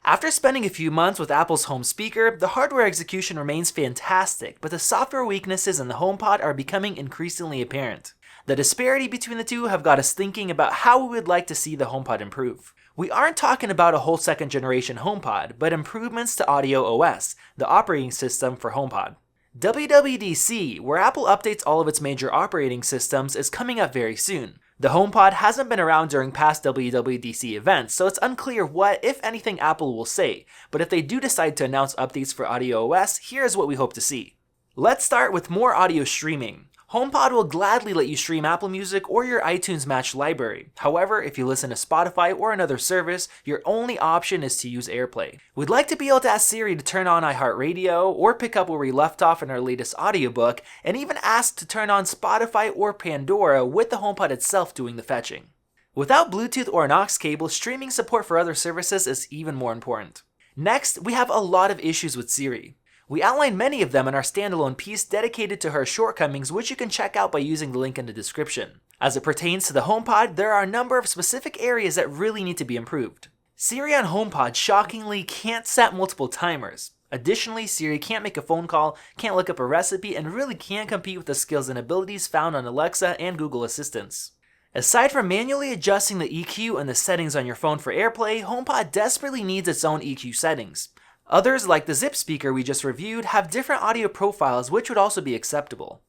After spending a few months with Apple's home speaker, the hardware execution remains fantastic, but the software weaknesses in the HomePod are becoming increasingly apparent. The disparity between the two have got us thinking about how we would like to see the HomePod improve. We aren't talking about a whole second generation HomePod, but improvements to Audio OS, the operating system for HomePod. WWDC, where Apple updates all of its major operating systems, is coming up very soon. The HomePod hasn't been around during past WWDC events, so it's unclear what, if anything, Apple will say, but if they do decide to announce updates for Audio OS, here's what we hope to see. Let's start with more audio streaming. HomePod will gladly let you stream Apple Music or your iTunes Match library. However, if you listen to Spotify or another service, your only option is to use AirPlay. We'd like to be able to ask Siri to turn on iHeartRadio or pick up where we left off in our latest audiobook, and even ask to turn on Spotify or Pandora with the HomePod itself doing the fetching. Without Bluetooth or an aux cable, streaming support for other services is even more important. Next, we have a lot of issues with Siri. We outline many of them in our standalone piece dedicated to her shortcomings, which you can check out by using the link in the description. As it pertains to the HomePod, there are a number of specific areas that really need to be improved. Siri on HomePod shockingly can't set multiple timers. Additionally, Siri can't make a phone call, can't look up a recipe, and really can't compete with the skills and abilities found on Alexa and Google Assistants. Aside from manually adjusting the EQ and the settings on your phone for AirPlay, HomePod desperately needs its own EQ settings. Others, like the Zip speaker we just reviewed, have different audio profiles which would also be acceptable.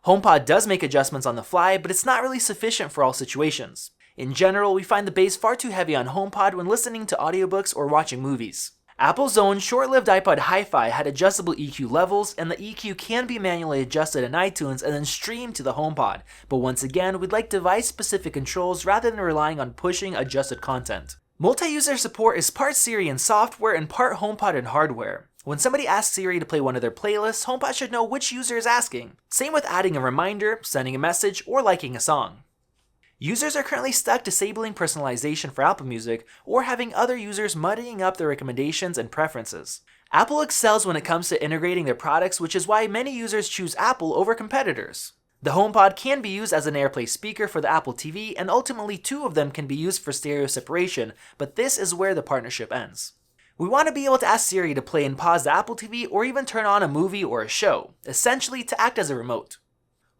HomePod does make adjustments on the fly, but it's not really sufficient for all situations. In general, we find the bass far too heavy on HomePod when listening to audiobooks or watching movies. Apple's own short-lived iPod Hi-Fi had adjustable EQ levels, and the EQ can be manually adjusted in iTunes and then streamed to the HomePod, but once again, we'd like device-specific controls rather than relying on pushing adjusted content. Multi-user support is part Siri and software and part HomePod and hardware. When somebody asks Siri to play one of their playlists, HomePod should know which user is asking. Same with adding a reminder, sending a message, or liking a song. Users are currently stuck disabling personalization for Apple Music or having other users muddying up their recommendations and preferences. Apple excels when it comes to integrating their products, which is why many users choose Apple over competitors. The HomePod can be used as an AirPlay speaker for the Apple TV, and ultimately two of them can be used for stereo separation, but this is where the partnership ends. We want to be able to ask Siri to play and pause the Apple TV or even turn on a movie or a show, essentially to act as a remote.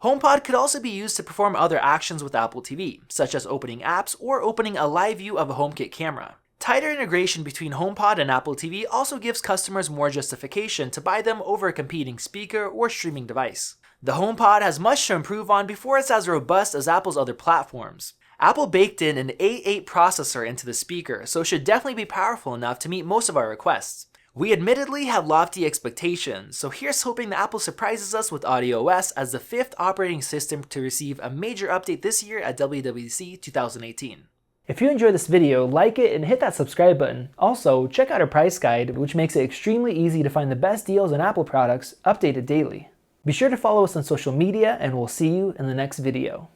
HomePod could also be used to perform other actions with Apple TV, such as opening apps or opening a live view of a HomeKit camera. Tighter integration between HomePod and Apple TV also gives customers more justification to buy them over a competing speaker or streaming device. The HomePod has much to improve on before it's as robust as Apple's other platforms. Apple baked in an A8 processor into the speaker, so it should definitely be powerful enough to meet most of our requests. We admittedly have lofty expectations, so here's hoping that Apple surprises us with Audio OS as the 5th operating system to receive a major update this year at WWDC 2018. If you enjoyed this video, like it and hit that subscribe button. Also, check out our price guide, which makes it extremely easy to find the best deals on Apple products, updated daily. Be sure to follow us on social media, and we'll see you in the next video.